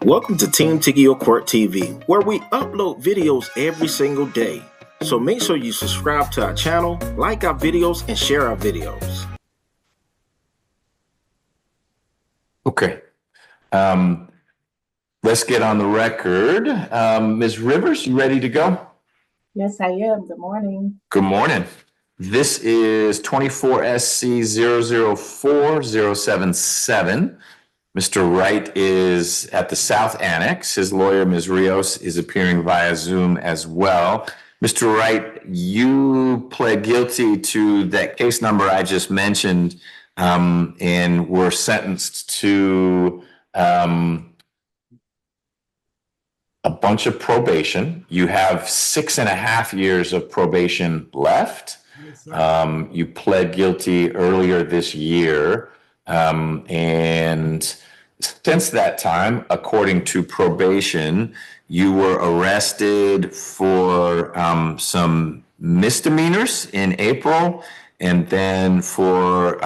Welcome to Team Tigio Court TV, where we upload videos every single day. So make sure you subscribe to our channel, like our videos, and share our videos. Okay. Let's get on the record. Ms. Rivers, you ready to go? Yes, I am. Good morning. Good morning. This is 24 SC 004077. Mr. Wright is at the South Annex. His lawyer, Ms. Rios, is appearing via Zoom as well. Mr. Wright, you pled guilty to that case number I just mentioned, and were sentenced to a bunch of probation. You have 6.5 years of probation left. You pled guilty earlier this year. And since that time, according to probation, you were arrested for some misdemeanors in April, and then for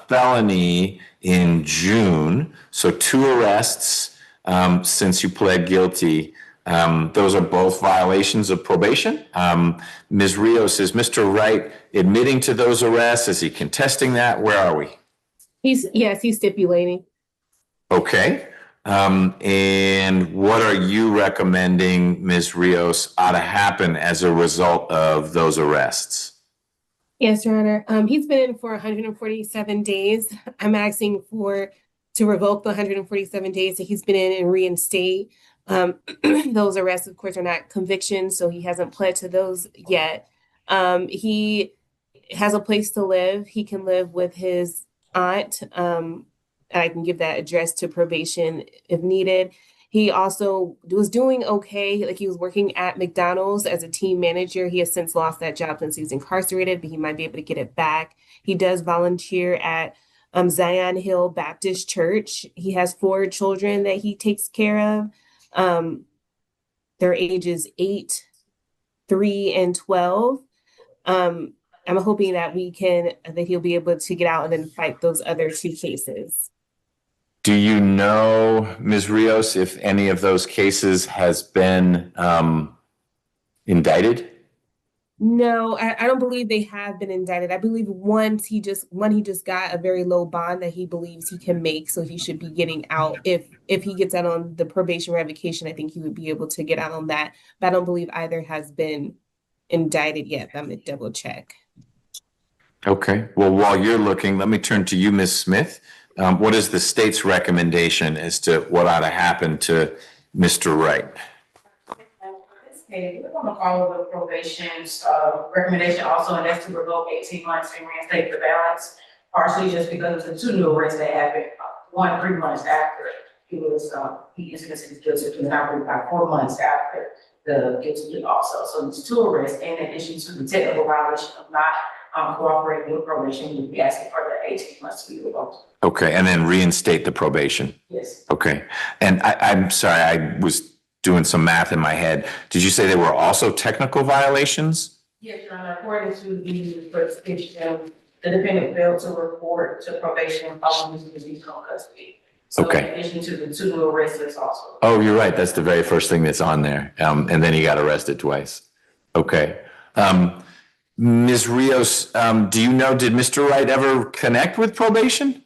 felony in June. So 2 arrests since you pled guilty. Those are both violations of probation. Ms. Rios, is Mr. Wright admitting to those arrests? Is he contesting that? Where are we? He's stipulating. Okay. And what are you recommending, Ms. Rios, ought to happen as a result of those arrests? Yes, Your Honor. He's been in for 147 days. I'm asking to revoke the 147 days that he's been in and reinstate. Those arrests, of course, are not convictions, so he hasn't pled to those yet. He has a place to live. He can live with his aunt. I can give that address to probation if needed. He also was doing okay. Like, he was working at McDonald's as a team manager. He has since lost that job since he's incarcerated, but he might be able to get it back. He does volunteer at Zion Hill Baptist Church. He has 4 children that he takes care of. Their ages 8, 3, and 12. I'm hoping that he'll be able to get out and then fight those other 2 cases. Do you know, Ms. Rios, if any of those cases has been indicted? No, I don't believe they have been indicted. I believe one he just got a very low bond that he believes he can make, so he should be getting out. If he gets out on the probation revocation, I think he would be able to get out on that. But I don't believe either has been indicted yet. I'm gonna double check. Okay. Well, while you're looking, let me turn to you, Ms. Smith. What is the state's recommendation as to what ought to happen to Mr. Wright? We're going to follow the probation's recommendation also, and that's to revoke 18 months and reinstate the balance, partially just because of the 2 new arrests that happened. 1 3 months after he is considered guilty, and not about 4 months after the guilty plea also. So there's 2 arrests in addition to the technical violation of not cooperating with probation. We'll be asking for the 18 months to be revoked. Okay, and then reinstate the probation. Yes. Okay, and I'm sorry, I was doing some math in my head. Did you say there were also technical violations? Yes, Your Honor. According to the prescription, the defendant failed to report to probation following his release from custody. So Okay. in addition to the 2 new arrests also. Oh, you're right. That's the very first thing that's on there. And then he got arrested twice. Okay. Ms. Rios, do you know, did Mr. Wright ever connect with probation?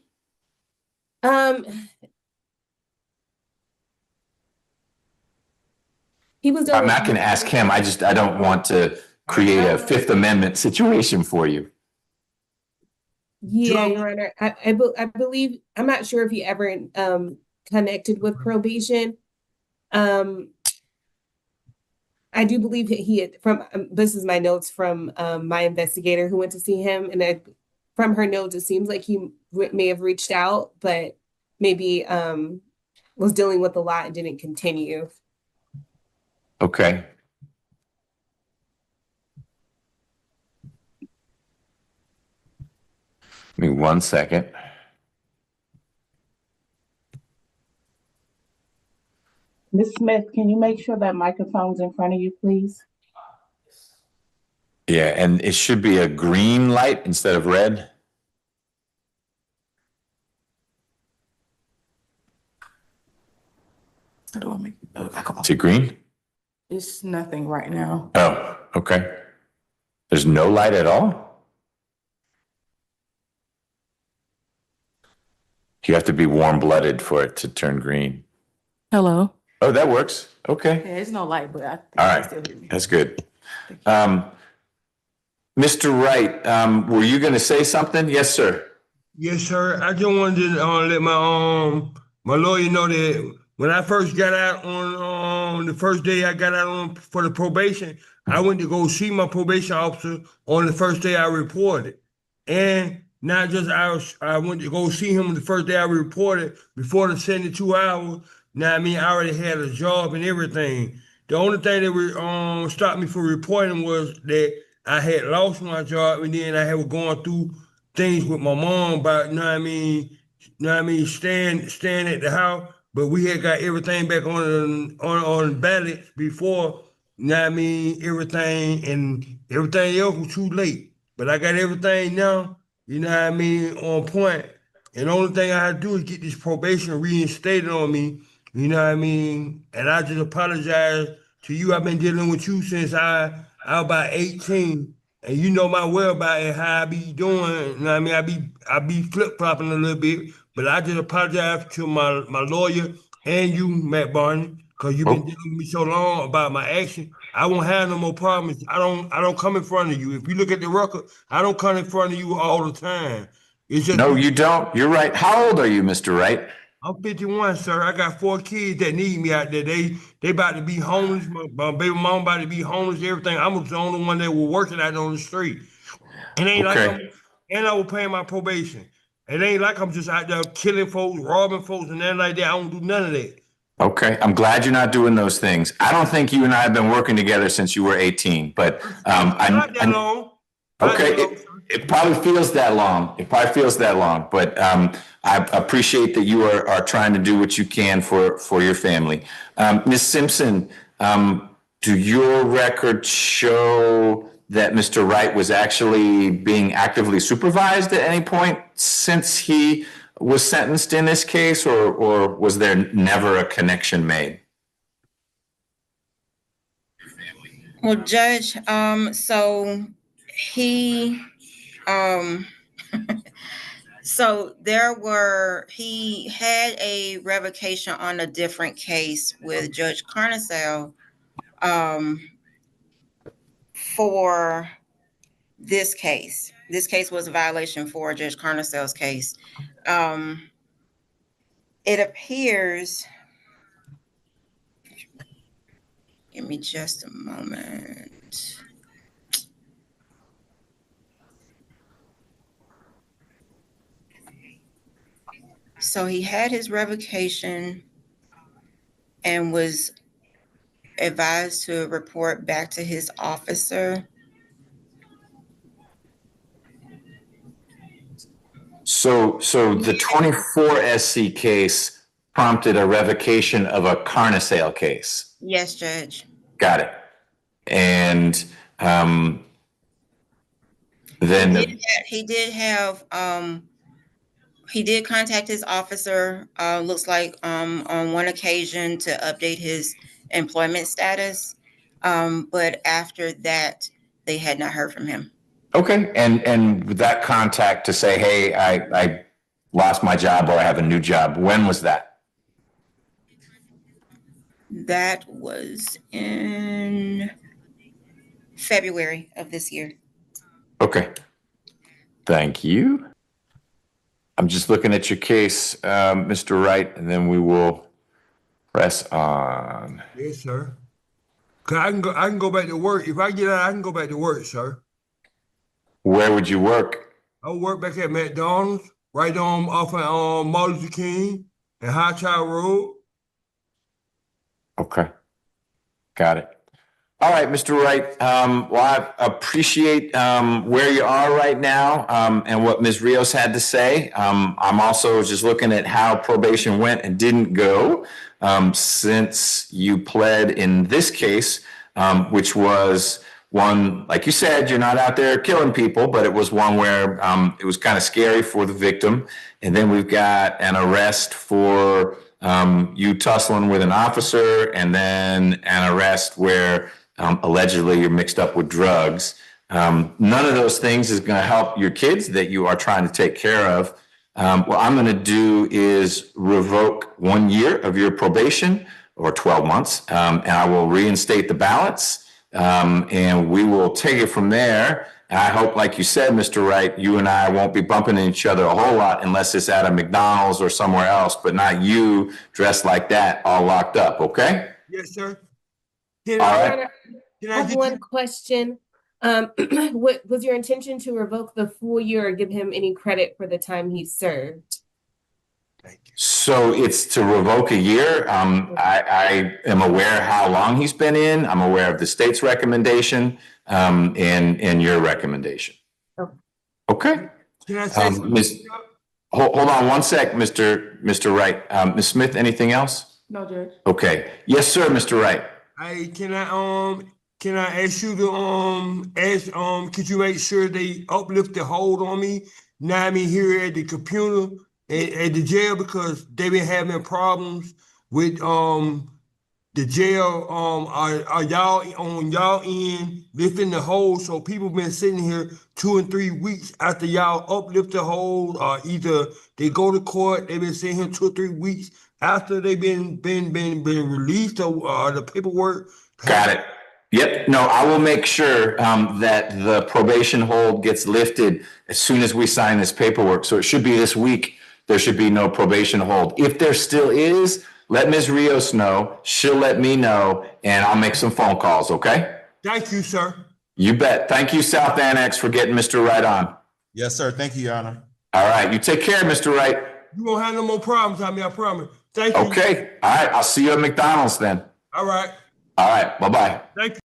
He was. I'm not going to ask him. I don't want to create a Fifth Amendment situation for you. Yeah, Your Honor. I believe, I'm not sure if he ever connected with probation. I do believe that he had, this is my notes from my investigator who went to see him, and from her notes, it seems like he may have reached out, but maybe was dealing with a lot and didn't continue. Okay. Give me 1 second. Ms. Smith, can you make sure that microphone's in front of you, please? Yeah, and it should be a green light instead of red. To green? It's nothing right now. Oh, okay. There's no light at all? You have to be warm-blooded for it to turn green. Hello? Oh, that works. Okay. Yeah, it's no light, but I think All they right. still hear me. That's good. Mr. Wright, were you going to say something? Yes, sir. Yes, sir. I just wanted to let my lawyer know that when I first got out on the first day I got out on for the probation, I went to go see my probation officer on the first day I reported, and not just I went to go see him the first day I reported before the 72 hours. Now I mean I already had a job and everything. The only thing that stopped me from reporting was that I had lost my job, and then I was going through things with my mom about, staying at the house, but we had got everything back on balance before, everything, and everything else was too late. But I got everything now, on point. And the only thing I have to do is get this probation reinstated on me, And I just apologize to you. I've been dealing with you since I was about 18. And you know my whereabouts and how I be doing. I be flip-flopping a little bit, but I just apologize to my lawyer and you, Matt Barney, because you've been dealing with me so long about my action. I won't have no more problems. I don't come in front of you. If you look at the record, I don't come in front of you all the time. It's just No, you don't. You're right. How old are you, Mr. Wright? I'm 51, sir. I got 4 kids that need me out there. They about to be homeless. My baby mom about to be homeless. Everything. I'm the only one that was working out on the street. It ain't Okay. and I was paying my probation. It ain't like I'm just out there killing folks, robbing folks, and nothing like that. I don't do none of that. Okay. I'm glad you're not doing those things. I don't think you and I have been working together since you were 18, but Not that long. okay. It probably feels that long. But I appreciate that you are trying to do what you can for your family. Ms. Simpson, do your records show that Mr. Wright was actually being actively supervised at any point since he was sentenced in this case, or was there never a connection made? Well, Judge, so he he had a revocation on a different case with Judge Carnicel for this case. This case was a violation for Judge Carnicel's case. It appears, give me just a moment. So he had his revocation and was advised to report back to his officer. So the 24 SC case prompted a revocation of a Carnicel case. Yes, Judge. Got it. And then he did contact his officer, looks like on one occasion to update his employment status. But after that, they had not heard from him. okay, and that contact to say, hey, I lost my job or I have a new job. When was that? That was in February of this year. Okay. Thank you. I'm just looking at your case, Mr. Wright, and then we will press on. Yes, sir. 'Cause I can go back to work. If I get out, I can go back to work, sir. Where would you work? I work back at McDonald's, right on off of Martin Luther King and High Child Road. Okay. Got it. All right, Mr. Wright. Well, I appreciate where you are right now and what Ms. Rios had to say. I'm also just looking at how probation went and didn't go since you pled in this case, which was one, like you said, you're not out there killing people, but it was one where it was kind of scary for the victim. And then we've got an arrest for you tussling with an officer, and then an arrest where allegedly you're mixed up with drugs. None of those things is going to help your kids that you are trying to take care of. What I'm going to do is revoke 1 year of your probation, or 12 months, and I will reinstate the balance, and we will take it from there. And I hope, like you said, Mr. Wright, you and I won't be bumping into each other a whole lot unless it's at a McDonald's or somewhere else, but not you dressed like that, all locked up, okay? Yes, sir. Your right. Honor, Can I I have get one you? question. What was your intention to revoke the full year or give him any credit for the time he served? Thank you. So it's to revoke a year. I am aware how long he's been in. I'm aware of the state's recommendation, and your recommendation. Okay. Okay. Can I say something? Hold on one sec, Mr. Wright. Ms. Smith, anything else? No, Judge. Okay. Yes, sir, Mr. Wright. Can I ask you to could you make sure they uplift the hold on me? Now I mean here at the computer at the jail, because they've been having problems with the jail. Are y'all on y'all end lifting the hold? So people been sitting here 2 and 3 weeks after y'all uplift the hold, or either they go to court, they've been sitting here 2 or 3 weeks after they've been released, or the paperwork. Got it. Yep. No, I will make sure that the probation hold gets lifted as soon as we sign this paperwork. So it should be this week. There should be no probation hold. If there still is, let Ms. Rios know. She'll let me know, and I'll make some phone calls, okay? Thank you, sir. You bet. Thank you, South Annex, for getting Mr. Wright on. Yes, sir. Thank you, Your Honor. All right. You take care, Mr. Wright. You won't have no more problems, I promise. Thank you. Okay. All right. I'll see you at McDonald's then. All right. All right. Bye-bye. Thank you.